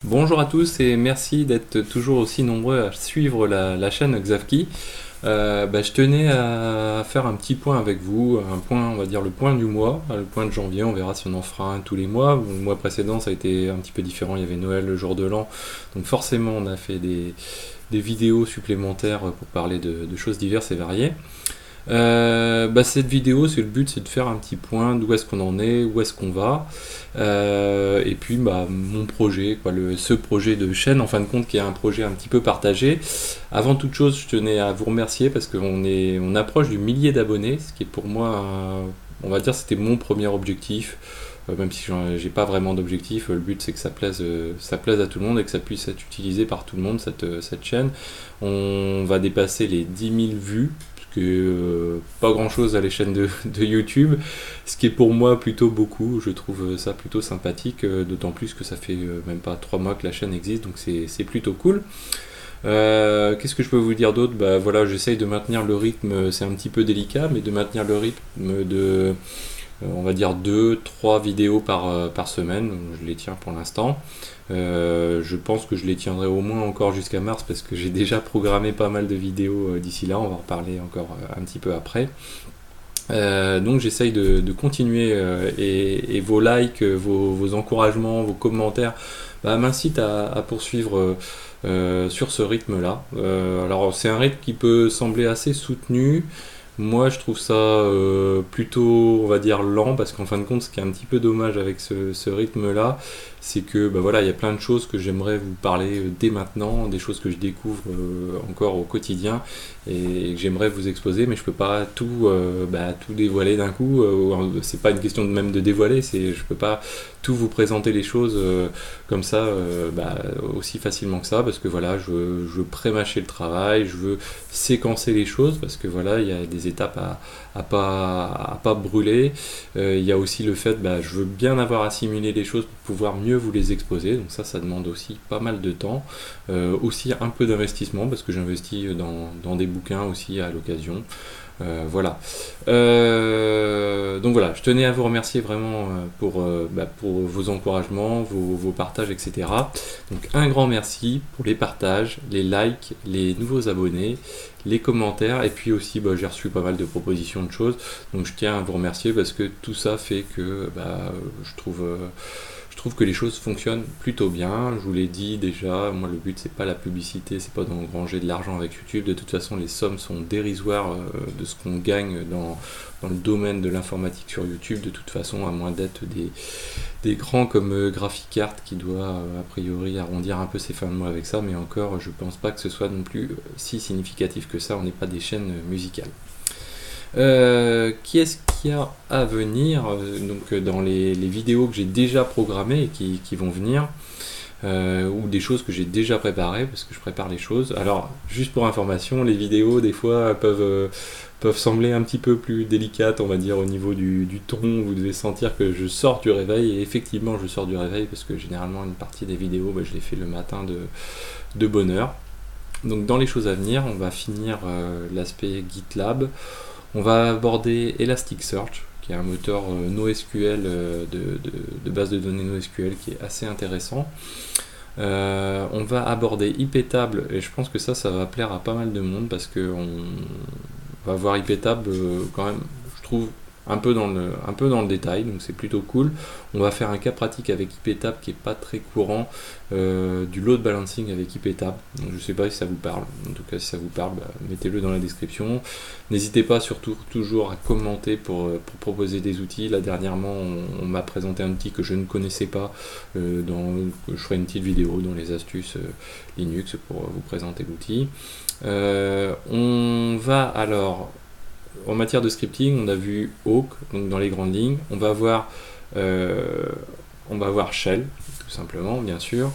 Bonjour à tous et merci d'être toujours aussi nombreux à suivre la chaîne Xavki. Je tenais à faire un petit point avec vous, un point, on va dire le point du mois, le point de janvier, on verra si on en fera un tous les mois. Le mois précédent ça a été un petit peu différent, il y avait Noël, le jour de l'an, donc forcément on a fait des vidéos supplémentaires pour parler de choses diverses et variées. Cette vidéo, c'est le but, c'est de faire un petit point d'où est-ce qu'on en est, où est-ce qu'on va, et puis mon projet, quoi, ce projet de chaîne, en fin de compte, qui est un projet un petit peu partagé. Avant toute chose, je tenais à vous remercier parce on approche du millier d'abonnés, ce qui est pour moi, on va dire, c'était mon premier objectif. Même si j'ai pas vraiment d'objectif, le but c'est que ça plaise à tout le monde et que ça puisse être utilisé par tout le monde, cette chaîne. On va dépasser les 10 000 vues, pas grand chose à l'échelle de YouTube, ce qui est pour moi plutôt beaucoup. Je trouve ça plutôt sympathique, d'autant plus que ça fait même pas 3 mois que la chaîne existe, donc c'est plutôt cool. Qu'est-ce que je peux vous dire d'autre? Voilà, j'essaye de maintenir le rythme, c'est un petit peu délicat, mais de maintenir le rythme de on va dire 2-3 vidéos par semaine, donc je les tiens pour l'instant. Je pense que je les tiendrai au moins encore jusqu'à mars parce que j'ai déjà programmé pas mal de vidéos d'ici là, on va en reparler encore un petit peu après. Donc j'essaye de continuer et vos likes, vos encouragements, vos commentaires m'incitent à poursuivre sur ce rythme-là. Alors c'est un rythme qui peut sembler assez soutenu. Moi, je trouve ça plutôt, on va dire, lent, parce qu'en fin de compte, ce qui est un petit peu dommage avec ce rythme-là, c'est que voilà, il y a plein de choses que j'aimerais vous parler dès maintenant, des choses que je découvre encore au quotidien et que j'aimerais vous exposer, mais je peux pas tout dévoiler d'un coup. C'est pas une question même de dévoiler, je peux pas tout vous présenter les choses comme ça aussi facilement que ça, parce que voilà, je veux pré-mâcher le travail, je veux séquencer les choses, parce que voilà, il y a des étapes à pas brûler. Il y a aussi le fait, je veux bien avoir assimilé les choses pour pouvoir mieux vous les exposer, donc ça demande aussi pas mal de temps, aussi un peu d'investissement, parce que j'investis dans des bouquins aussi à l'occasion. Voilà. Donc voilà, je tenais à vous remercier vraiment pour vos encouragements, vos partages, etc. Donc un grand merci pour les partages, les likes, les nouveaux abonnés, les commentaires, et puis aussi j'ai reçu pas mal de propositions de choses, donc je tiens à vous remercier parce que tout ça fait que je trouve que les choses fonctionnent plutôt bien. Je vous l'ai dit déjà, moi le but c'est pas la publicité, c'est pas d'engranger de l'argent avec YouTube. De toute façon, les sommes sont dérisoires de ce qu'on gagne dans le domaine de l'informatique sur YouTube. De toute façon, à moins d'être des grands comme Graphic Art qui doit a priori arrondir un peu ses fins de mois avec ça, mais encore, je pense pas que ce soit non plus si significatif que ça. On n'est pas des chaînes musicales. Qui est-ce qu'il y a à venir dans les vidéos que j'ai déjà programmées et qui vont venir, ou des choses que j'ai déjà préparées, parce que je prépare les choses. Alors, juste pour information, les vidéos, des fois, peuvent sembler un petit peu plus délicates, on va dire, au niveau du ton. Vous devez sentir que je sors du réveil, et effectivement, je sors du réveil, parce que généralement, une partie des vidéos, je les fais le matin de bonne heure. Donc, dans les choses à venir, on va finir l'aspect GitLab. On va aborder Elasticsearch, qui est un moteur NoSQL de base de données NoSQL qui est assez intéressant. On va aborder IPTable, et je pense que ça va plaire à pas mal de monde parce qu'on va voir IPTable quand même, je trouve, un peu dans le détail, donc c'est plutôt cool. On va faire un cas pratique avec IPTable qui est pas très courant, du load balancing avec IPTable. Donc je sais pas si ça vous parle. En tout cas, si ça vous parle, mettez-le dans la description. N'hésitez pas surtout toujours à commenter pour proposer des outils. Là dernièrement, on m'a présenté un outil que je ne connaissais pas. Je ferai une petite vidéo dans les astuces Linux pour vous présenter l'outil. On va alors, en matière de scripting, on a vu Awk, donc dans les grandes lignes. On va voir Shell, tout simplement, bien sûr.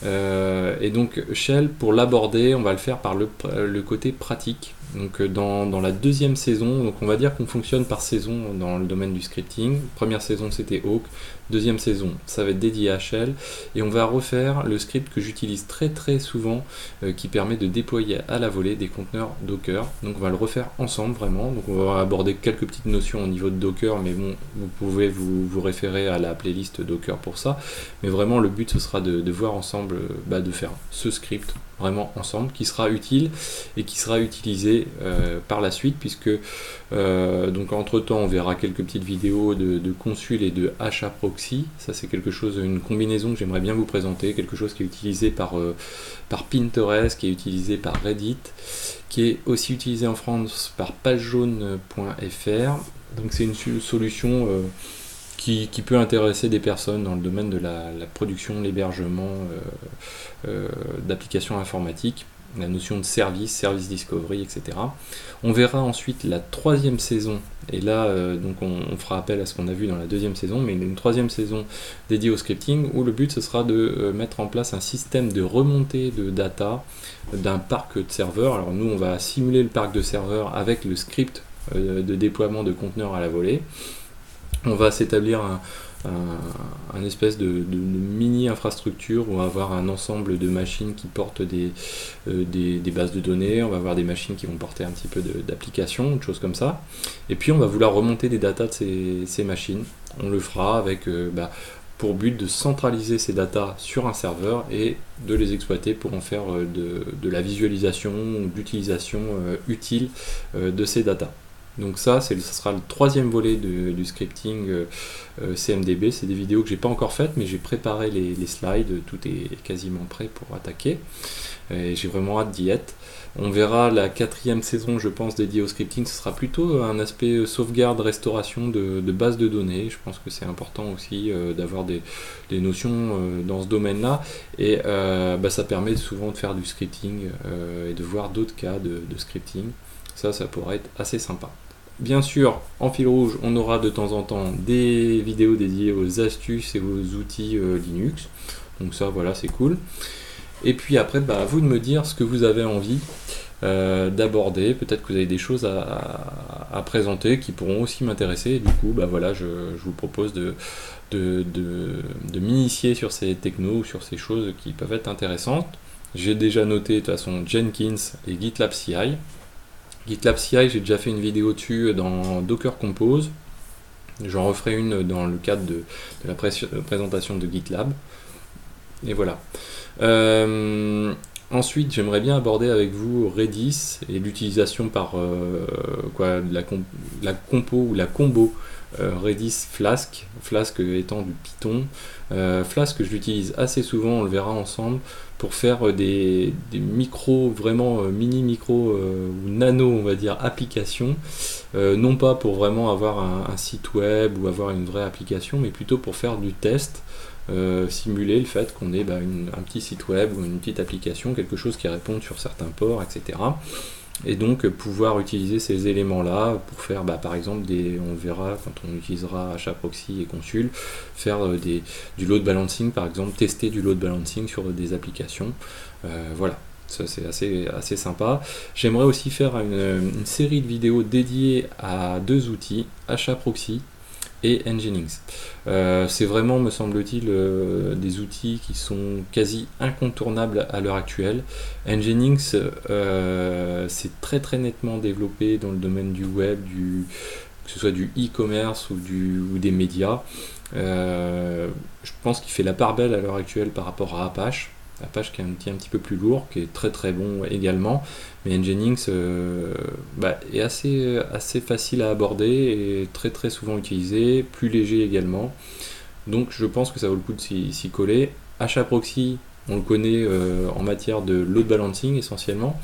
Et donc Shell, pour l'aborder, on va le faire par le côté pratique. Donc dans la deuxième saison, donc on va dire qu'on fonctionne par saison dans le domaine du scripting. Première saison c'était Hawk, deuxième saison ça va être dédié à Shell, et on va refaire le script que j'utilise très très souvent, qui permet de déployer à la volée des conteneurs Docker. Donc on va le refaire ensemble vraiment. Donc on va aborder quelques petites notions au niveau de Docker, mais bon, vous pouvez vous référer à la playlist Docker pour ça. Mais vraiment le but ce sera de voir ensemble, de faire ce script vraiment ensemble, qui sera utile et qui sera utilisé par la suite, puisque donc entre temps on verra quelques petites vidéos de consul et de HAProxy. Ça c'est quelque chose, une combinaison que j'aimerais bien vous présenter, quelque chose qui est utilisé par Pinterest, qui est utilisé par Reddit, qui est aussi utilisé en France par pagejaune.fr. Donc c'est une solution qui peut intéresser des personnes dans le domaine de la production, l'hébergement d'applications informatiques, la notion de service discovery, etc. On verra ensuite la troisième saison, et là donc on fera appel à ce qu'on a vu dans la deuxième saison, mais une troisième saison dédiée au scripting, où le but ce sera de mettre en place un système de remontée de data d'un parc de serveurs. Alors nous on va simuler le parc de serveurs avec le script de déploiement de conteneurs à la volée. On va s'établir un espèce de mini infrastructure où on va avoir un ensemble de machines qui portent des bases de données, on va avoir des machines qui vont porter un petit peu d'applications, de choses comme ça, et puis on va vouloir remonter des datas de ces machines. On le fera avec pour but de centraliser ces datas sur un serveur et de les exploiter pour en faire de la visualisation ou d'utilisation utile de ces datas. Donc ça sera le troisième volet du scripting CMDB. C'est des vidéos que j'ai pas encore faites, mais j'ai préparé les slides, tout est quasiment prêt pour attaquer. Et j'ai vraiment hâte d'y être. On verra la quatrième saison, je pense, dédiée au scripting. Ce sera plutôt un aspect sauvegarde, restauration de bases de données. Je pense que c'est important aussi d'avoir des notions dans ce domaine-là. Et ça permet souvent de faire du scripting et de voir d'autres cas de scripting. Ça pourrait être assez sympa. Bien sûr, en fil rouge, on aura de temps en temps des vidéos dédiées aux astuces et aux outils Linux. Donc ça, voilà, c'est cool. Et puis après, à vous de me dire ce que vous avez envie d'aborder. Peut-être que vous avez des choses à présenter qui pourront aussi m'intéresser. Et du coup, je vous propose de m'initier sur ces technos ou sur ces choses qui peuvent être intéressantes. J'ai déjà noté de toute façon Jenkins et GitLab CI. GitLab CI, j'ai déjà fait une vidéo dessus dans Docker Compose. J'en referai une dans le cadre de la présentation de GitLab. Et voilà. Ensuite, j'aimerais bien aborder avec vous Redis et l'utilisation par la compo ou la combo Redis Flask. Flask étant du Python. Flask, je l'utilise assez souvent, on le verra ensemble, pour faire des micros, vraiment mini-micros ou nano, on va dire, applications. Non pas pour vraiment avoir un site web ou avoir une vraie application, mais plutôt pour faire du test. Simuler le fait qu'on ait un petit site web ou une petite application, quelque chose qui réponde sur certains ports, etc. Et donc pouvoir utiliser ces éléments-là pour faire, par exemple, on verra quand on utilisera HAProxy et Consul, faire du load balancing, par exemple, tester du load balancing sur des applications. Voilà. Ça c'est assez sympa. J'aimerais aussi faire une série de vidéos dédiées à deux outils, HAProxy et Nginx. C'est vraiment, me semble-t-il, des outils qui sont quasi incontournables à l'heure actuelle. Nginx, c'est très très nettement développé dans le domaine du web, que ce soit du e-commerce ou des médias. Je pense qu'il fait la part belle à l'heure actuelle par rapport à Apache. Apache qui est un outil un petit peu plus lourd, qui est très très bon également, mais Nginx est assez facile à aborder et très très souvent utilisé, plus léger également, donc je pense que ça vaut le coup de s'y coller. HAProxy, on le connaît en matière de load balancing essentiellement.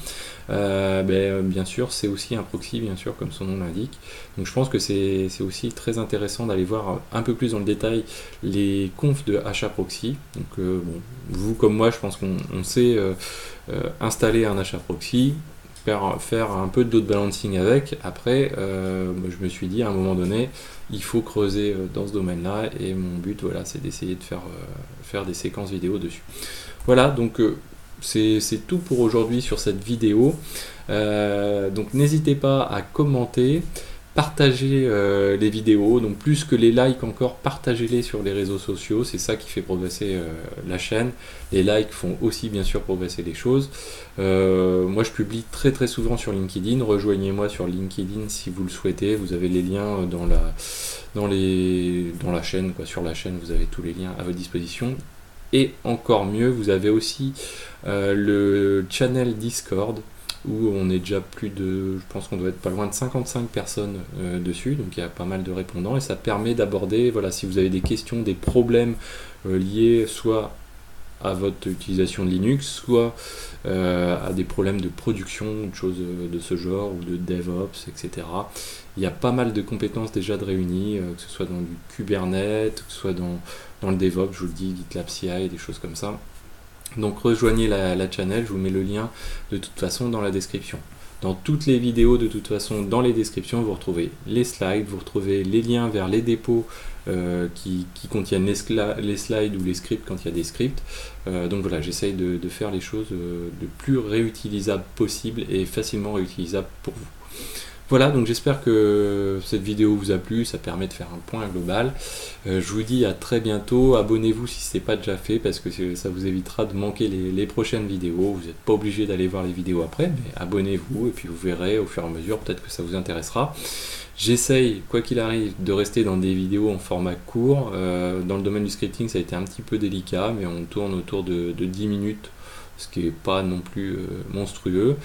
Bien sûr, c'est aussi un proxy, bien sûr, comme son nom l'indique. Donc je pense que c'est aussi très intéressant d'aller voir un peu plus dans le détail les confs de HAProxy. Donc vous comme moi, je pense qu'on sait installer un HAProxy, faire un peu de load balancing avec. Après, je me suis dit à un moment donné, il faut creuser dans ce domaine-là, et mon but, voilà, c'est d'essayer de faire des séquences vidéo dessus. Voilà, donc c'est tout pour aujourd'hui sur cette vidéo. Donc n'hésitez pas à commenter, partager les vidéos, donc plus que les likes encore, partagez-les sur les réseaux sociaux, c'est ça qui fait progresser la chaîne. Les likes font aussi bien sûr progresser les choses. Moi je publie très très souvent sur LinkedIn, rejoignez-moi sur LinkedIn si vous le souhaitez, vous avez les liens dans la chaîne, quoi. Sur la chaîne vous avez tous les liens à votre disposition. Et encore mieux, vous avez aussi le channel Discord, où on est déjà plus de, je pense qu'on doit être pas loin de 55 personnes dessus, donc il y a pas mal de répondants, et ça permet d'aborder, voilà, si vous avez des questions, des problèmes liés soit à votre utilisation de Linux, soit à des problèmes de production, de choses de ce genre, ou de DevOps, etc. Il y a pas mal de compétences déjà de réunies, que ce soit dans du Kubernetes, que ce soit dans le DevOps, je vous le dis, GitLab CI, des choses comme ça. Donc rejoignez la channel, je vous mets le lien de toute façon dans la description. Dans toutes les vidéos, de toute façon, dans les descriptions, vous retrouvez les slides, vous retrouvez les liens vers les dépôts qui contiennent les slides ou les scripts quand il y a des scripts. Donc voilà, j'essaye de faire les choses le plus réutilisables possible et facilement réutilisables pour vous. Voilà, donc j'espère que cette vidéo vous a plu, ça permet de faire un point global. Je vous dis à très bientôt, abonnez-vous si ce n'est pas déjà fait, parce que ça vous évitera de manquer les prochaines vidéos. Vous n'êtes pas obligé d'aller voir les vidéos après, mais abonnez-vous et puis vous verrez au fur et à mesure, peut-être que ça vous intéressera. J'essaye, quoi qu'il arrive, de rester dans des vidéos en format court. Dans le domaine du scripting, ça a été un petit peu délicat, mais on tourne autour de 10 minutes, ce qui n'est pas non plus monstrueux.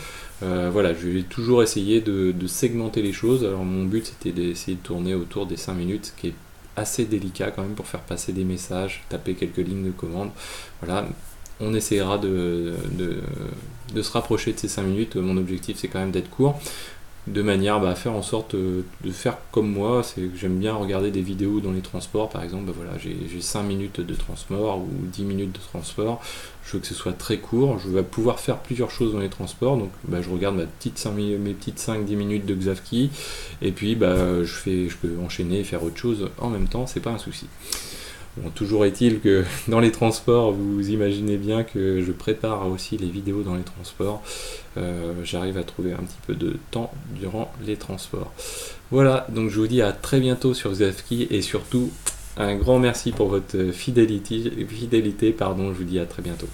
Voilà, je vais toujours essayer de segmenter les choses. Alors mon but c'était d'essayer de tourner autour des 5 minutes, ce qui est assez délicat quand même pour faire passer des messages, taper quelques lignes de commande. Voilà, on essaiera de se rapprocher de ces 5 minutes. Mon objectif c'est quand même d'être court, de manière à faire en sorte de faire comme moi. C'est que j'aime bien regarder des vidéos dans les transports, par exemple. Voilà, j'ai 5 minutes de transport ou 10 minutes de transport, je veux que ce soit très court, je vais pouvoir faire plusieurs choses dans les transports, donc je regarde mes petites 5-10 minutes de Xavki, et puis je peux enchaîner et faire autre chose en même temps, c'est pas un souci. Bon, toujours est-il que dans les transports, vous imaginez bien que je prépare aussi les vidéos dans les transports. J'arrive à trouver un petit peu de temps durant les transports. Voilà, donc je vous dis à très bientôt sur Xavki, et surtout un grand merci pour votre fidélité, je vous dis à très bientôt.